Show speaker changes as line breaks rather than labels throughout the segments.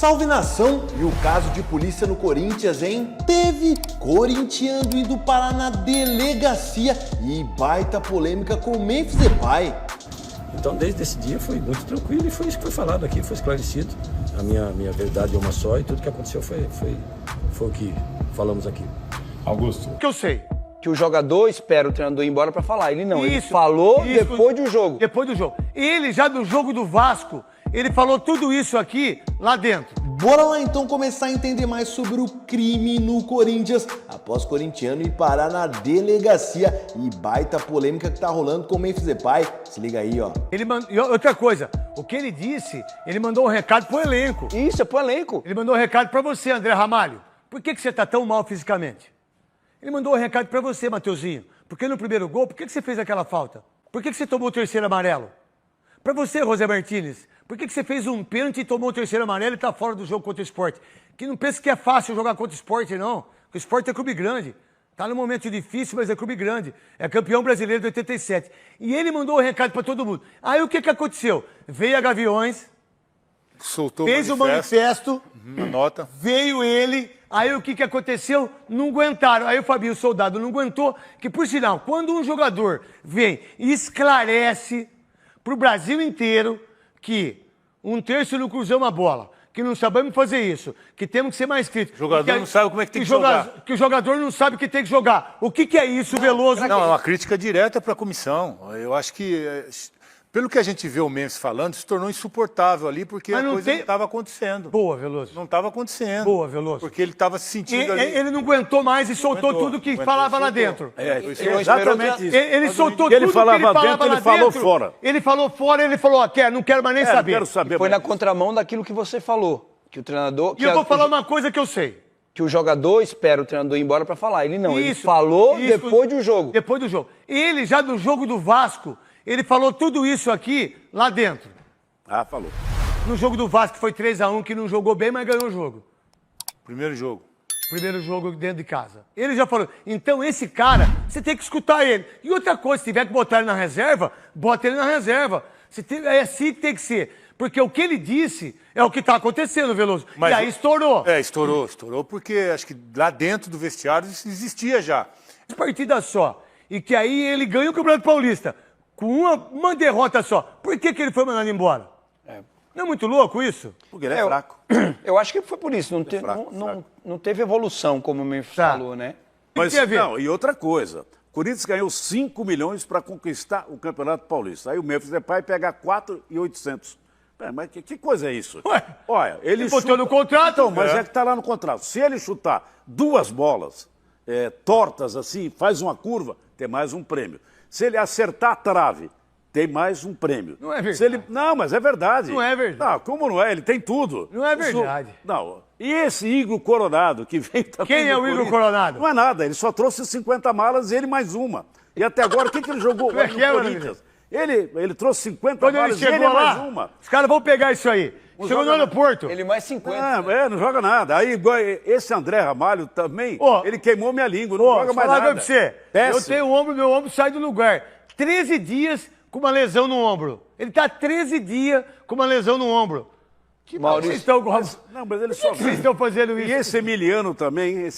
Salve nação! E o caso de polícia no Corinthians, hein? Teve corintiano indo parar na delegacia e baita polêmica com o Memphis Depay.
Então, desde esse dia foi muito tranquilo e foi isso que foi falado aqui, foi esclarecido. A minha verdade é uma só e tudo que aconteceu foi o que falamos aqui.
Augusto.
O que eu sei?
Que o jogador espera o treinador ir embora pra falar. Ele não,
Isso,
ele falou
isso,
depois do jogo.
Depois do jogo. Ele, já no jogo do Vasco, ele falou tudo isso aqui lá dentro.
Bora lá então começar a entender mais sobre o crime no Corinthians após corintiano ir parar na delegacia e baita polêmica que tá rolando com o Memphis Depay. Se liga aí, ó.
E outra coisa, o que ele disse, ele mandou um recado pro elenco.
Isso, é pro elenco.
Ele mandou um recado pra você, André Ramalho. Por que você tá tão mal fisicamente? Ele mandou um recado pra você, Mateuzinho. Porque no primeiro gol, por que você fez aquela falta? Por que você tomou o terceiro amarelo? Pra você, José Martínez, por que você fez um pênalti e tomou o terceiro amarelo e tá fora do jogo contra o Sport? Que não pensa que é fácil jogar contra o Sport, não. O Sport é clube grande. Tá num momento difícil, mas é clube grande. É campeão brasileiro de 87. E ele mandou um recado pra todo mundo. Aí o que aconteceu? Veio a Gaviões,
Soltou
fez o manifesto,
a nota.
veio ele, aí o que aconteceu? Não aguentaram. Aí o Fabinho Soldado não aguentou, que por sinal, quando um jogador vem e esclarece pro Brasil inteiro que um terço não cruzou uma bola, que não sabemos fazer isso, que temos que ser mais críticos.
O jogador não sabe como é que tem que jogar.
Que o jogador não sabe que tem que jogar. O que é isso, Veloso?
Não, é uma crítica direta para a comissão. Eu acho que, pelo que a gente vê o Memphis falando, se tornou insuportável ali, porque a coisa não estava acontecendo.
Boa, Veloso.
Não estava acontecendo.
Boa, Veloso.
Porque ele estava se sentindo ali.
Ele não aguentou mais e soltou tudo que falava lá dentro.
Exatamente isso.
Ele soltou tudo
Ele falava
que ele falava
dentro,
lá
ele falou
dentro.
fora.
Ele falou fora, ele falou, não quero mais nem saber.
Quero saber
Foi
mais.
na contramão daquilo que você falou. Que o treinador...
E eu vou falar uma coisa que eu sei.
Que o jogador espera o treinador ir embora pra falar. Ele não, ele
Isso,
falou
isso,
depois do jogo.
Depois do jogo. Ele, já no jogo do Vasco, ele falou tudo isso aqui lá dentro.
Ah, falou.
No jogo do Vasco, que foi 3-1, que não jogou bem, mas ganhou o jogo.
Primeiro jogo.
Primeiro jogo dentro de casa. Ele já falou. Então, esse cara, você tem que escutar ele. E outra coisa, se tiver que botar ele na reserva, bota ele na reserva. É assim que tem que ser. Porque o que ele disse é o que está acontecendo, Veloso.
Mas
e aí estourou.
Estourou porque acho que lá dentro do vestiário isso existia já.
Partida só. E que aí ele ganha o Campeonato Paulista com uma derrota só. Por que ele foi mandado embora? Não é muito louco isso?
Porque ele é fraco.
Eu acho que foi por isso.
fraco.
Não teve evolução, como o Memphis
Tá.
falou, né?
Mas,
tem a ver?
não, e outra coisa. O Corinthians ganhou 5 milhões para conquistar o Campeonato Paulista. Aí o Memphis Depay pega 4.800. Mas que coisa é isso?
Ué,
Olha, ele
botou no contrato.
Então, mas é que tá lá no contrato. Se ele chutar 2 bolas tortas assim, faz uma curva, tem mais um prêmio. Se ele acertar a trave, tem mais um prêmio.
Não é verdade.
Se ele... Não, mas é verdade.
Não é verdade.
Não, como não é? Ele tem tudo.
Não é verdade.
Não. E esse Igor Coronado que vem também.
Quem é
do
o Igor
Corinthians?
Coronado?
Não é nada, ele só trouxe 50 malas e ele mais uma. E até agora, o que ele jogou
Como é
no
que é,
Corinthians? Ele trouxe 50
Quando ele
malas e ele
chegou
é mais
lá,
uma.
os caras vão pegar isso aí. Chegou no aeroporto.
Ele mais 50.
Não joga nada. Aí, igual esse André Ramalho também,
Ô,
ele queimou minha língua, não joga mais nada.
Pra você.
Péssimo.
Eu tenho meu ombro sai do lugar. 13 dias com uma lesão no ombro. Ele tá 13 dias com uma lesão no ombro. Que
Maurício,
vocês estão com...
Não, mas ele
Por
só...
que vocês estão fazendo isso?
E esse Emiliano também,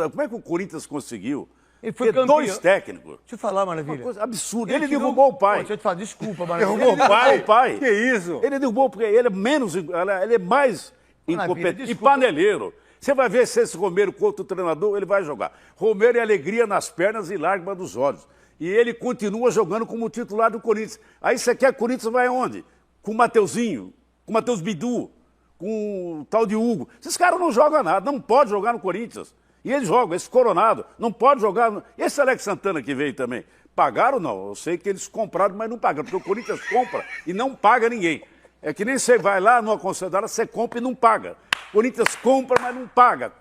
como é que o Corinthians conseguiu
Ele foi
ter
campeão.
2 técnicos?
Deixa eu falar,
Uma
Maravilha.
coisa absurda. Ele
tirou-
derrubou o pai.
Pô, deixa eu te falar, desculpa, Maravilha.
Derrubou o pai.
Que isso?
Ele derrubou porque ele é menos, ele é mais incompetente. E
desculpa.
paneleiro. Você vai ver se esse Romero contra o treinador, ele vai jogar. Romero é alegria nas pernas e lágrima dos olhos. E ele continua jogando como titular do Corinthians. Aí você quer que o Corinthians vai aonde? Com o Mateuzinho, com o Matheus Bidu, com o tal de Hugo. Esses caras não jogam nada, não pode jogar no Corinthians. E eles jogam, esse Coronado, não pode jogar. Esse Alex Santana que veio também. Pagaram não, eu sei que eles compraram, mas não pagaram, porque o Corinthians compra e não paga ninguém. É que nem você vai lá numa concessionária, você compra e não paga. O Corinthians compra, mas não paga.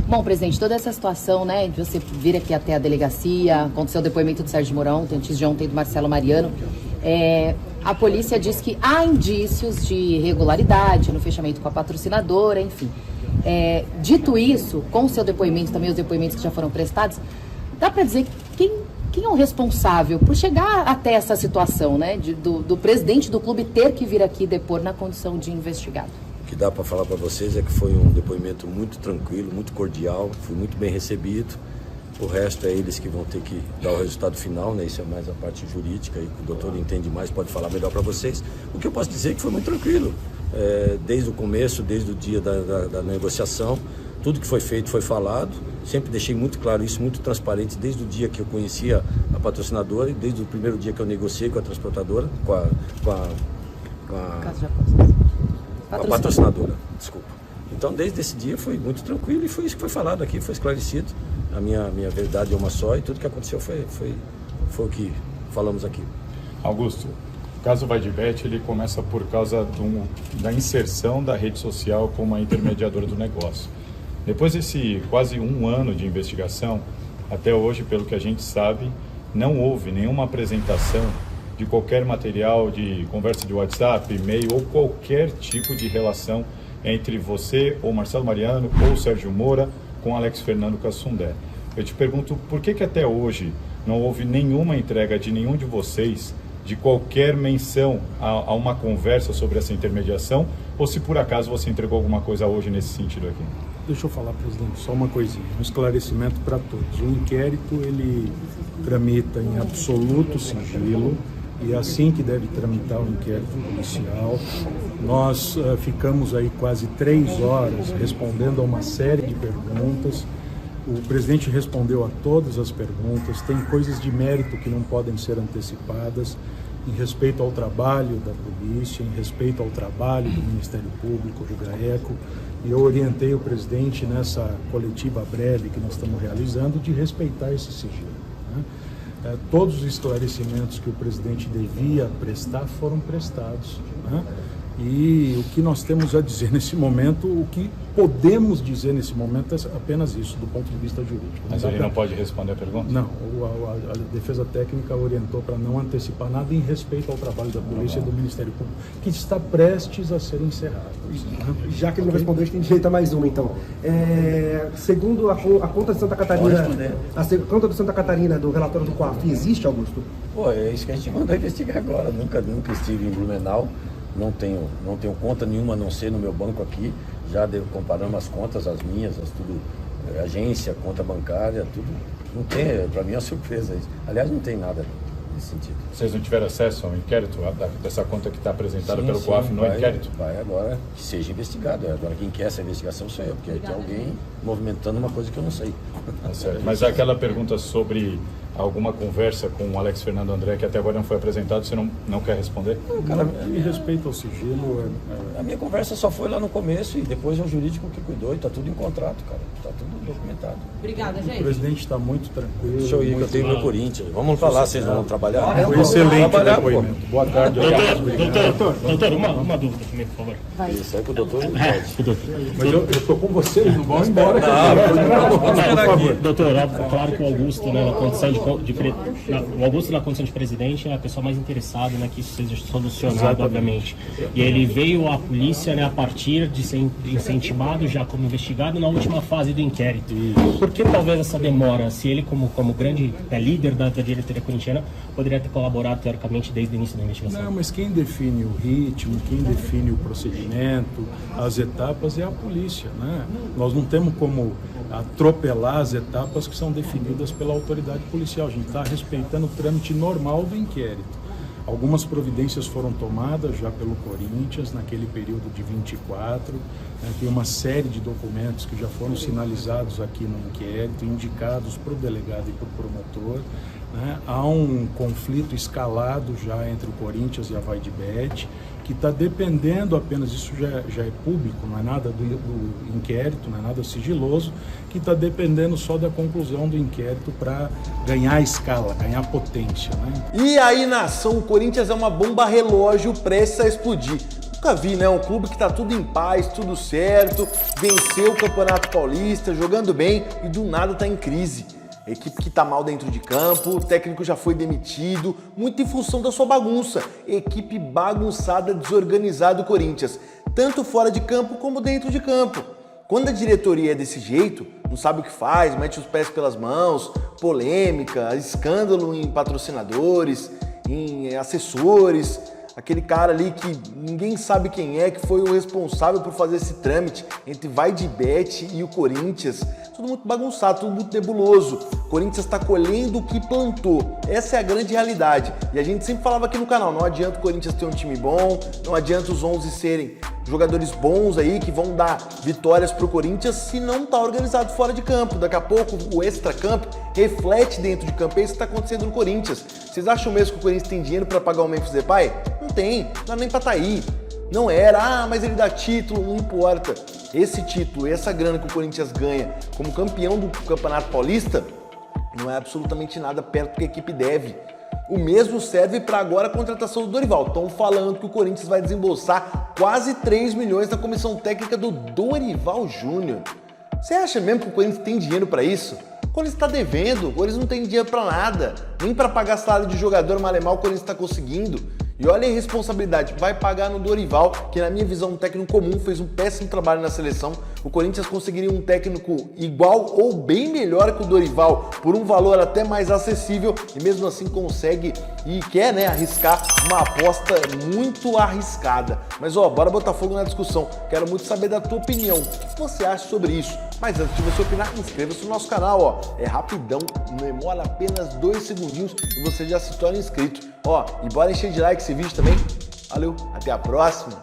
Bom, presidente, toda essa situação, né, de você vir aqui até a delegacia, aconteceu o depoimento do Sérgio Mourão, antes de ontem do Marcelo Mariano, a polícia diz que há indícios de irregularidade no fechamento com a patrocinadora, enfim. Dito isso, com o seu depoimento, também os depoimentos que já foram prestados, dá para dizer quem é o responsável por chegar até essa situação, né, do presidente do clube ter que vir aqui depor na condição de investigado?
que dá para falar para vocês é que foi um depoimento muito tranquilo, muito cordial, fui muito bem recebido. O resto é eles que vão ter que dar o resultado final, né? Isso é mais a parte jurídica e que o doutor entende mais, pode falar melhor para vocês. O que eu posso dizer é que foi muito tranquilo, desde o começo, desde o dia da negociação, tudo que foi feito foi falado. Sempre deixei muito claro isso, muito transparente, desde o dia que eu conhecia a patrocinadora e desde o primeiro dia que eu negociei com a transportadora, com a patrocinadora, desculpa. Então, desde esse dia foi muito tranquilo e foi isso que foi falado aqui, foi esclarecido. A minha verdade é uma só e tudo que aconteceu foi o que falamos aqui.
Augusto, o caso Vaidbet, ele começa por causa da inserção da rede social como a intermediadora do negócio. Depois desse quase um ano de investigação, até hoje, pelo que a gente sabe, não houve nenhuma apresentação de qualquer material de conversa de WhatsApp, e-mail ou qualquer tipo de relação entre você ou Marcelo Mariano ou Sérgio Moura com Alex Fernando Cassundé. Eu te pergunto por que até hoje não houve nenhuma entrega de nenhum de vocês de qualquer menção a uma conversa sobre essa intermediação, ou se por acaso você entregou alguma coisa hoje nesse sentido aqui?
Deixa eu falar, presidente, só uma coisinha, um esclarecimento para todos. O inquérito, ele tramita em absoluto sigilo e é assim que deve tramitar o inquérito policial. Nós ficamos aí quase 3 horas respondendo a uma série de perguntas. O presidente respondeu a todas as perguntas, tem coisas de mérito que não podem ser antecipadas em respeito ao trabalho da polícia, em respeito ao trabalho do Ministério Público, do GAECO, e eu orientei o presidente nessa coletiva breve que nós estamos realizando de respeitar esse sigilo, né? Todos os esclarecimentos que o presidente devia prestar foram prestados, né? E o que nós temos a dizer nesse momento, o que podemos dizer nesse momento é apenas isso, do ponto de vista jurídico.
Mas ele não pode responder a pergunta?
Não, a defesa técnica orientou para não antecipar nada em respeito ao trabalho da polícia e do Ministério Público, que está prestes a ser encerrado.
Já que ele não respondeu, a gente tem direito a mais uma, então. Segundo a conta de Santa Catarina, conta de Santa Catarina do relatório do COAF, existe, Augusto?
Pô, é isso que a gente mandou investigar agora. Nunca estive em Blumenau. Não tenho conta nenhuma a não ser no meu banco aqui. Já comparamos as contas, as minhas, tudo, agência, conta bancária, tudo. Não tem, para mim é uma surpresa isso. Aliás, não tem nada nesse sentido.
Vocês não tiveram acesso ao inquérito, dessa conta que está apresentada pelo COAF no inquérito?
Vai agora que seja investigado. Agora quem quer essa investigação sou eu, porque aí tem alguém movimentando uma coisa que eu não sei.
Tá certo. Mas aquela pergunta sobre alguma conversa com o Alex Fernando André, que até agora não foi apresentado, você não quer responder?
Não, cara, em respeito ao sigilo...
A minha conversa só foi lá no começo e depois é o jurídico que cuidou e está tudo em contrato, cara. Está tudo documentado.
Obrigada, gente.
O presidente está muito tranquilo.
Deixa eu ir, que eu tenho meu Corinthians. Vamos falar, vocês vão trabalhar?
Foi excelente o depoimento. Boa tarde.
Doutor, uma dúvida também, por favor.
Vai. Isso aí com o doutor.
Mas eu estou com vocês, não vão embora.
Doutor, claro que o Augusto, né, na condição o Augusto, na condição de presidente, é a pessoa mais interessada, né, que isso seja solucionado, obviamente. E ele veio à polícia, né, a partir de ser incentivado já como investigado na última fase do inquérito. Por que talvez essa demora? Se ele, como grande líder da diretoria corintiana, poderia ter colaborado teoricamente desde o início da investigação?
Não, mas quem define o ritmo, quem define o procedimento, as etapas é a polícia, né? Nós não temos como atropelar as etapas que são definidas pela autoridade policial. A gente está respeitando o trâmite normal do inquérito. Algumas providências foram tomadas já pelo Corinthians naquele período de 24, né, tem uma série de documentos que já foram sinalizados aqui no inquérito, indicados para o delegado e para o promotor. Né? Há um conflito escalado já entre o Corinthians e a Vaidbet, que está dependendo apenas, isso já é público, não é nada do inquérito, não é nada sigiloso, que está dependendo só da conclusão do inquérito para ganhar escala, ganhar potência. Né?
E aí, nação, o Corinthians é uma bomba relógio prestes a explodir. Nunca vi, né? Um clube que tá tudo em paz, tudo certo, venceu o Campeonato Paulista, jogando bem e do nada tá em crise. A equipe que tá mal dentro de campo, o técnico já foi demitido, muito em função da sua bagunça. Equipe bagunçada, desorganizada do Corinthians, tanto fora de campo como dentro de campo. Quando a diretoria é desse jeito, não sabe o que faz, mete os pés pelas mãos, polêmica, escândalo em patrocinadores, em assessores, aquele cara ali que ninguém sabe quem é, que foi o responsável por fazer esse trâmite entre VaiDebet e o Corinthians. Tudo muito bagunçado, tudo muito nebuloso. O Corinthians está colhendo o que plantou. Essa é a grande realidade. E a gente sempre falava aqui no canal, não adianta o Corinthians ter um time bom, não adianta os 11 serem jogadores bons aí que vão dar vitórias pro Corinthians se não tá organizado fora de campo. Daqui a pouco o extra-campo reflete dentro de campo. É isso que tá acontecendo no Corinthians. Vocês acham mesmo que o Corinthians tem dinheiro para pagar o Memphis Depay? Não tem, não dá nem pra tá aí. Não era, mas ele dá título, não importa. Esse título, essa grana que o Corinthians ganha como campeão do Campeonato Paulista, não é absolutamente nada perto do que a equipe deve. O mesmo serve para agora a contratação do Dorival. Estão falando que o Corinthians vai desembolsar quase 3 milhões na comissão técnica do Dorival Júnior. Você acha mesmo que o Corinthians tem dinheiro para isso? O Corinthians está devendo, o Corinthians não tem dinheiro para nada. Nem para pagar salário de jogador malemar o Corinthians está conseguindo. E olha a irresponsabilidade, vai pagar no Dorival, que na minha visão um técnico comum, fez um péssimo trabalho na seleção. O Corinthians conseguiria um técnico igual ou bem melhor que o Dorival, por um valor até mais acessível, e mesmo assim consegue e quer, né, arriscar uma aposta muito arriscada. Mas bora botar fogo na discussão. Quero muito saber da tua opinião. O que você acha sobre isso? Mas antes de você opinar, inscreva-se no nosso canal, é rapidão, demora apenas 2 segundinhos e você já se torna inscrito. E bora encher de like esse vídeo também. Valeu, até a próxima!